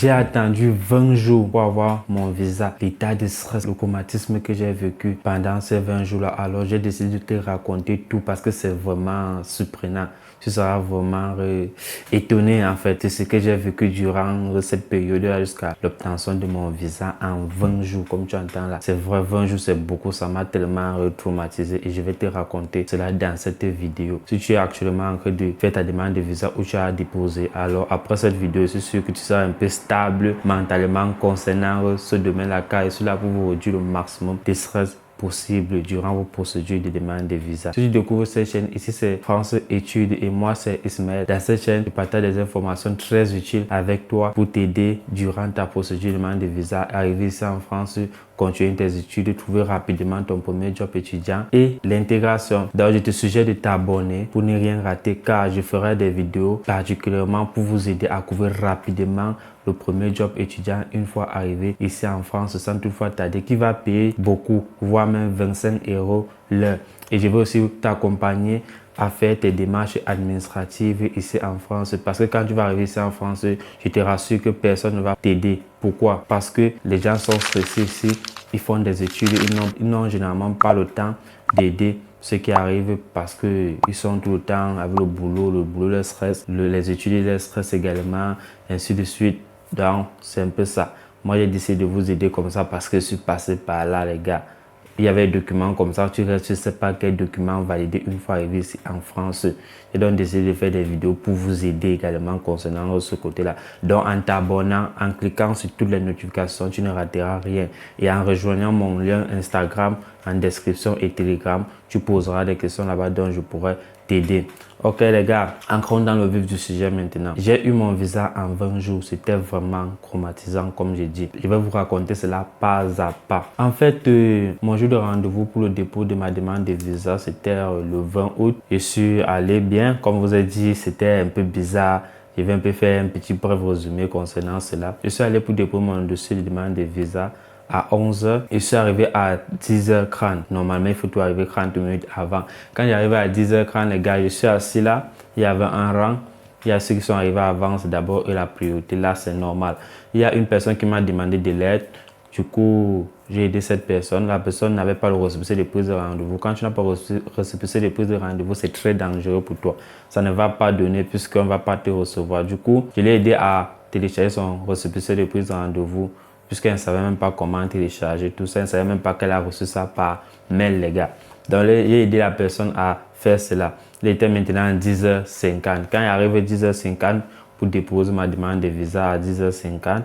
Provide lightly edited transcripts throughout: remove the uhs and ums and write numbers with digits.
J'ai attendu 20 jours pour avoir mon visa. L'état de stress, le traumatisme que j'ai vécu pendant ces 20 jours-là. Alors, j'ai décidé de te raconter tout parce que c'est vraiment surprenant. Tu seras vraiment étonné en fait de ce que j'ai vécu durant cette période-là jusqu'à l'obtention de mon visa en 20 jours. Comme tu entends là, c'est vrai, 20 jours c'est beaucoup. Ça m'a tellement traumatisé et je vais te raconter cela dans cette vidéo. Si tu es actuellement en train de faire ta demande de visa ou tu as déposé, alors après cette vidéo, c'est sûr que tu seras un peu stable mentalement concernant ce domaine-là car je suis là pour vous réduire le maximum de stress possible durant vos procédures de demande de visa. Si tu découvres cette chaîne, ici c'est France Études et moi c'est Ismaël. Dans cette chaîne, je partage des informations très utiles avec toi pour t'aider durant ta procédure de demande de visa, arriver ici en France, continuer tes études, trouver rapidement ton premier job étudiant et l'intégration. Donc je te suggère de t'abonner pour ne rien rater car je ferai des vidéos particulièrement pour vous aider à couvrir rapidement le premier job étudiant une fois arrivé ici en France sans toutefois tarder, qui va payer beaucoup, voire même 25 € l'heure. Et je vais aussi t'accompagner à faire tes démarches administratives ici en France parce que quand tu vas arriver ici en France, je te rassure que personne ne va t'aider. Pourquoi? Parce que les gens sont stressés ici, ils font des études, ils n'ont généralement pas le temps d'aider ceux qui arrivent parce qu'ils sont tout le temps avec le boulot les stress, les études les stress également, ainsi de suite. Donc, c'est un peu ça. Moi, j'ai décidé de vous aider comme ça parce que je suis passé par là, les gars. Il y avait des documents comme ça, tu restes, je ne sais pas quel document valider une fois arrivé ici en France. J'ai donc décidé de faire des vidéos pour vous aider également concernant ce côté-là. Donc, en t'abonnant, en cliquant sur toutes les notifications, tu ne rateras rien. Et en rejoignant mon lien Instagram en description et Telegram, tu poseras des questions là-bas dont je pourrai t'aider. Ok les gars, entrons dans le vif du sujet maintenant. J'ai eu mon visa en 20 jours. C'était vraiment traumatisant comme j'ai dit. Je vais vous raconter cela pas à pas. En fait, mon jour de rendez-vous pour le dépôt de ma demande de visa, c'était le 20 août. Je suis allé bien. Comme vous ai dit, c'était un peu bizarre. Je vais un peu faire un petit bref résumé concernant cela. Je suis allé pour déposer mon dossier de demande de visa à 11 h. Je suis arrivé à 10h30. Normalement, il faut tout arriver 30 minutes avant. Quand j'arrive à 10h30, les gars, je suis assis là. Il y avait un rang. Il y a ceux qui sont arrivés avant, c'est d'abord eux la priorité. Là, c'est normal. Il y a une personne qui m'a demandé de l'aide. Du coup, j'ai aidé cette personne. La personne n'avait pas le récépissé de prise de rendez-vous. Quand tu n'as pas le récépissé de prise de rendez-vous, c'est très dangereux pour toi. Ça ne va pas donner puisqu'on ne va pas te recevoir. Du coup, je l'ai aidé à télécharger son récépissé de prise de rendez-vous puisqu'elle ne savait même pas comment télécharger tout ça. Elle ne savait même pas qu'elle a reçu ça par mail, les gars. Donc, j'ai aidé la personne à faire cela. Il était maintenant à 10h50. Quand il arrive à 10h50 pour déposer ma demande de visa à 10h50,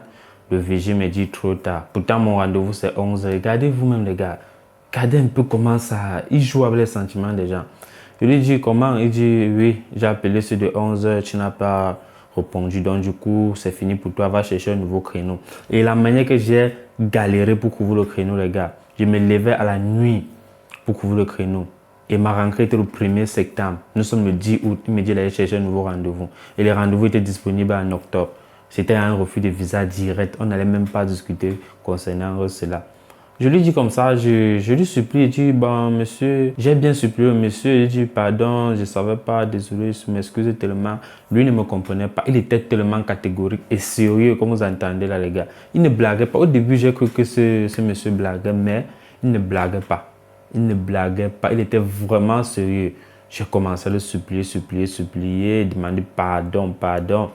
le VG me dit trop tard. Pourtant, mon rendez-vous, c'est 11h. Regardez vous-même, les gars. Regardez un peu comment ça... Il joue avec les sentiments des gens. Je lui dis comment? Il dit oui, j'ai appelé ceux de 11h. Tu n'as pas répondu. Donc, du coup, c'est fini pour toi. Va chercher un nouveau créneau. Et la manière que j'ai galéré pour couvrir le créneau, les gars, je me levais à la nuit pour couvrir le créneau. Et ma rentrée était le 1er septembre. Nous sommes le 10 août. Il me dit d'aller chercher un nouveau rendez-vous. Et les rendez-vous étaient disponibles en octobre. C'était un refus de visa direct. On n'allait même pas discuter concernant cela. Je lui dis comme ça, je lui supplie, il dit, bon monsieur, j'ai bien supplié au monsieur, il dit, pardon, je ne savais pas, désolé, je m'excuse tellement. Lui ne me comprenait pas, il était tellement catégorique et sérieux, comme vous entendez là les gars. Il ne blaguait pas. Au début, j'ai cru que ce monsieur blaguait, mais il ne blaguait pas. Il ne blaguait pas, il était vraiment sérieux. J'ai commencé à le supplier, demander pardon.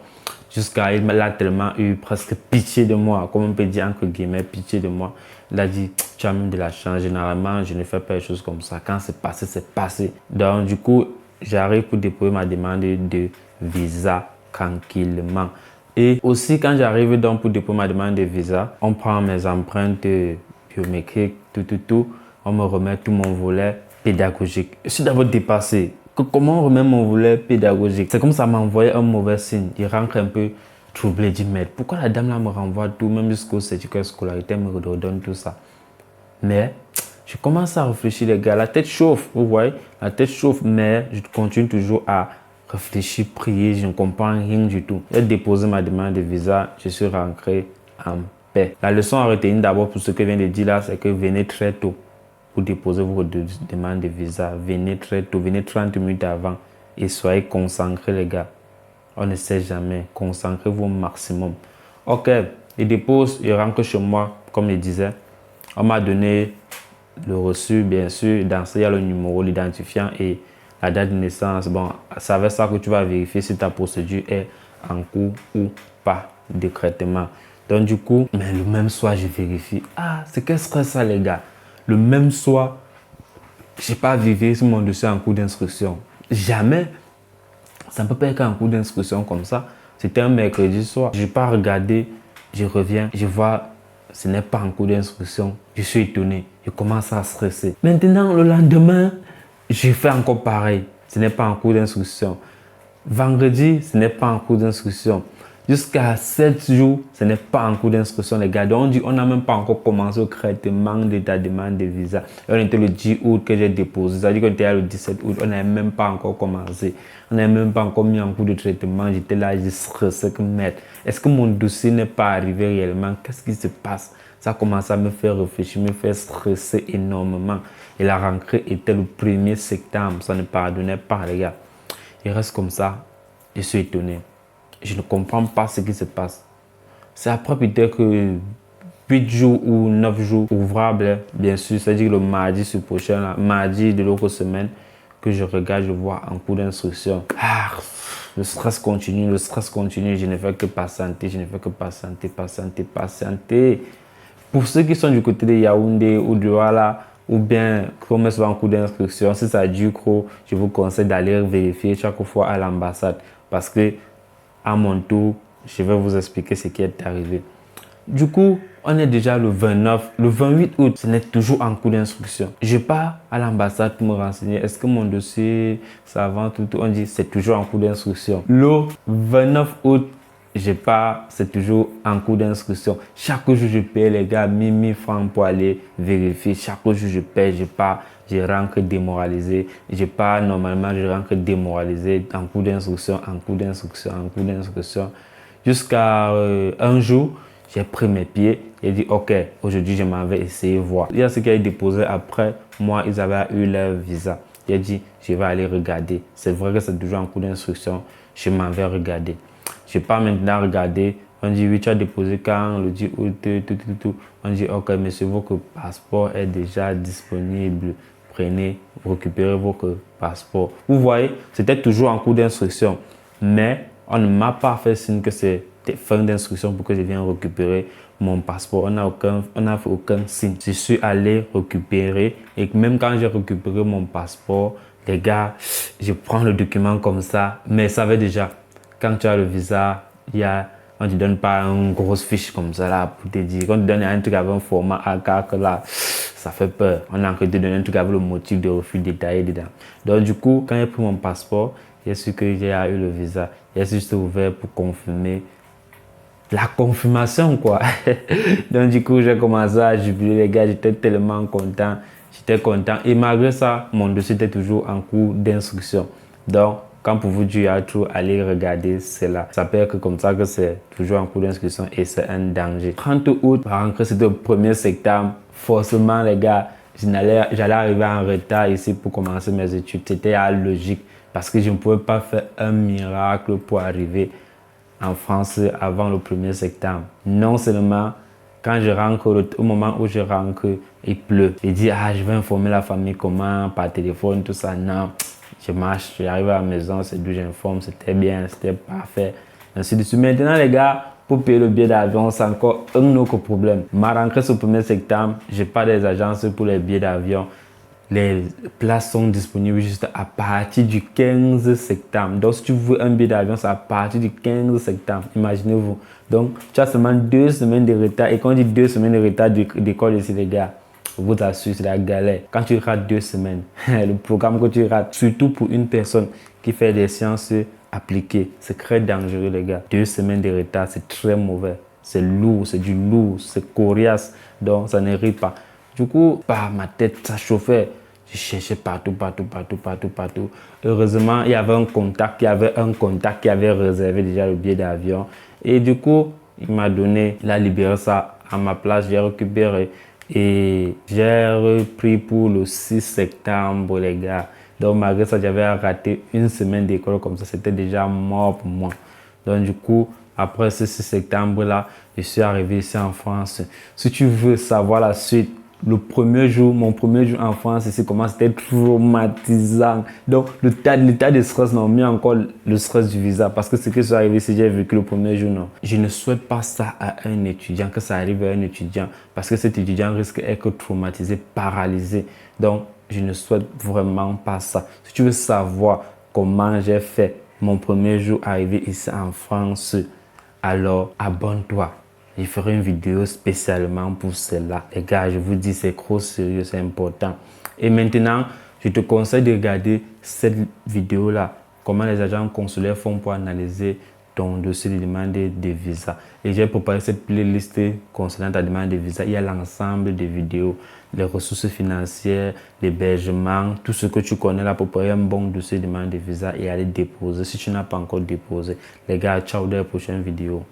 Jusqu'à il m'a tellement eu presque pitié de moi, comme on peut dire entre guillemets, pitié de moi. Il a dit, tu as même de la chance. Généralement, je ne fais pas les choses comme ça. Quand c'est passé, c'est passé. Donc, du coup, j'arrive pour déposer ma demande de visa tranquillement. Et aussi, quand j'arrive donc pour déposer ma demande de visa, on prend mes empreintes biométriques, tout. On me remet tout mon volet pédagogique. Je suis d'abord dépassé. Comment on remet mon volet pédagogique? C'est comme ça m'a envoyé un mauvais signe. Il rentre un peu troublé, dit mais pourquoi la dame là me renvoie tout, même jusqu'au certificat scolarité, me redonne tout ça. Mais je commence à réfléchir, les gars. La tête chauffe, vous voyez, la tête chauffe, mais je continue toujours à réfléchir, prier. Je ne comprends rien du tout. J'ai déposé ma demande de visa, je suis rentré en paix. La leçon à retenir d'abord pour ce que je viens de dire là, c'est que venez très tôt pour déposer votre demande de visa. Venez très tôt, venez 30 minutes avant et soyez concentrés les gars. On ne sait jamais, concentrez-vous au maximum. Ok, il dépose, il rentre chez moi, comme il disait. On m'a donné le reçu, bien sûr. Dans ça, il y a le numéro, l'identifiant et la date de naissance. Bon, c'est avec ça que tu vas vérifier si ta procédure est en cours ou pas, décrètement. Donc, du coup, mais le même soir, je vérifie. Ah, c'est qu'est-ce que ça, les gars? Le même soir, je n'ai pas vérifié sur mon dossier en cours d'instruction. Jamais. Ça ne peut pas être en cours d'instruction comme ça. C'était un mercredi soir. Je n'ai pas regardé. Je reviens. Je vois, ce n'est pas en cours d'instruction. Je suis étonné. Je commence à stresser. Maintenant, le lendemain, je fais encore pareil. Ce n'est pas en cours d'instruction. Vendredi, ce n'est pas en cours d'instruction. Jusqu'à 7 jours, ce n'est pas en cours d'instruction, les gars. Donc, on n'a même pas encore commencé au traitement de ta demande de visa. On était le 10 août que j'ai déposé. C'est-à-dire qu'on était le 17 août. On n'avait même pas encore commencé. On n'avait même pas encore mis en cours de traitement. J'étais là, je stressais que merde. Est-ce que mon dossier n'est pas arrivé réellement? Qu'est-ce qui se passe? Ça a commencé à me faire réfléchir, me faire stresser énormément. Et la rentrée était le 1er septembre. Ça ne pardonnait pas, les gars. Il reste comme ça. Je suis étonné. Je ne comprends pas ce qui se passe. C'est après peut-être que 8 jours ou 9 jours ouvrables, bien sûr, c'est-à-dire le mardi ce prochain, là, mardi de l'autre semaine, que je regarde, je vois en cours d'instruction. Ah, le stress continue, le stress continue. Je ne fais que patienter, je ne fais que patienter, patienter, patienter. Pour ceux qui sont du côté de Yaoundé ou de Douala, ou bien comme c'est en cours d'instruction, si ça dure trop, je vous conseille d'aller vérifier chaque fois à l'ambassade. Parce que à mon tour, je vais vous expliquer ce qui est arrivé. Du coup, on est déjà le 29, le 28 août, ce n'est toujours en cours d'instruction. Je pars à l'ambassade pour me renseigner. Est-ce que mon dossier, ça avance tout? On dit c'est toujours en cours d'instruction. Le 29 août, je pars, c'est toujours en cours d'instruction. Chaque jour, je paye les gars 1000 francs pour aller vérifier. Chaque jour, je paye, je pars. Je rentre démoralisé. Je pars normalement, je rentre démoralisé en cours d'instruction, en cours d'instruction, en cours d'instruction. Jusqu'à un jour, j'ai pris mes pieds et dit ok, aujourd'hui je m'en vais essayer voir. Il y a ceux qui avaient déposé après moi, ils avaient eu leur visa. J'ai dit je vais aller regarder. C'est vrai que c'est toujours en cours d'instruction. Je m'en vais regarder. Je pars maintenant regarder. On dit oui, tu as déposé quand le 10 août, tout. On dit ok, monsieur, votre passeport est déjà disponible. Prenez, récupérez votre passeport. Vous voyez, c'était toujours en cours d'instruction. Mais on ne m'a pas fait signe que c'est fin d'instruction pour que je vienne récupérer mon passeport. On n'a fait aucun signe. Je suis allé récupérer et même quand j'ai récupéré mon passeport, les gars, je prends le document comme ça. Mais ça savez déjà, quand tu as le visa, on ne te donne pas une grosse fiche comme ça là pour te dire. Quand on te donne un truc avec un format A4 là, ça fait peur. On a envie de donner un truc avec le motif de refus détaillé dedans. Donc du coup, quand j'ai pris mon passeport, j'ai su que j'ai eu le visa. J'ai juste ouvert pour confirmer la confirmation quoi. Donc du coup, j'ai commencé à jubiler les gars. J'étais tellement content. J'étais content. Et malgré ça, mon dossier était toujours en cours d'instruction. Donc, quand pour vous dire à tout, allez regarder cela. Ça peut être comme ça que c'est toujours en cours d'inscription et c'est un danger. 30 août, par exemple, c'était le 1er septembre. Forcément, les gars, j'allais arriver en retard ici pour commencer mes études. C'était à logique parce que je ne pouvais pas faire un miracle pour arriver en France avant le 1er septembre. Non seulement quand je rentre, au moment où je rentre, il pleut. Je dis, ah, je vais informer la famille comment, par téléphone, tout ça. Non. Je marche, j'arrive à la maison, c'est d'où j'informe, c'était bien, c'était parfait. Ainsi de suite. Maintenant, les gars, pour payer le billet d'avion, c'est encore un autre problème. Ma rentrée ce 1er septembre, je n'ai pas des agences pour les billets d'avion. Les places sont disponibles juste à partir du 15 septembre. Donc, si tu veux un billet d'avion, c'est à partir du 15 septembre. Imaginez-vous. Donc, tu as seulement 2 semaines de retard. Et quand on dit 2 semaines de retard d'école ici, les gars, je vous assure, c'est la galère. Quand tu rates 2 semaines, le programme que tu rates, surtout pour une personne qui fait des sciences appliquées, c'est très dangereux, les gars. 2 semaines de retard, c'est très mauvais. C'est lourd, c'est du lourd, c'est coriace. Donc, ça ne rit pas. Du coup, ma tête, ça chauffait. Je cherchais partout. Heureusement, il y avait un contact qui avait réservé déjà le billet d'avion. Et du coup, il m'a donné, il a libéré ça à ma place. J'ai récupéré. Et j'ai repris pour le 6 septembre, les gars. Donc, malgré ça, j'avais raté une semaine d'école comme ça. C'était déjà mort pour moi. Donc, du coup, après ce 6 septembre-là, je suis arrivé ici en France. Si tu veux savoir la suite, le premier jour, mon premier jour en France, c'est comment c'était traumatisant. Donc, l'état de stress m'a mis encore le stress du visa parce que ce qui est arrivé, c'est que j'ai vécu le premier jour, non. Je ne souhaite pas ça à un étudiant, que ça arrive à un étudiant parce que cet étudiant risque d'être traumatisé, paralysé. Donc, je ne souhaite vraiment pas ça. Si tu veux savoir comment j'ai fait mon premier jour arrivé ici en France, alors abonne-toi. Je ferai une vidéo spécialement pour cela. Les gars, je vous dis, c'est trop sérieux, c'est important. Et maintenant, je te conseille de regarder cette vidéo-là. Comment les agents consulaires font pour analyser ton dossier de demande de visa. Et j'ai préparé cette playlist concernant ta demande de visa. Il y a l'ensemble des vidéos, les ressources financières, l'hébergement, tout ce que tu connais là pour préparer un bon dossier de demande de visa et aller déposer si tu n'as pas encore déposé. Les gars, ciao, dans la prochaine vidéo.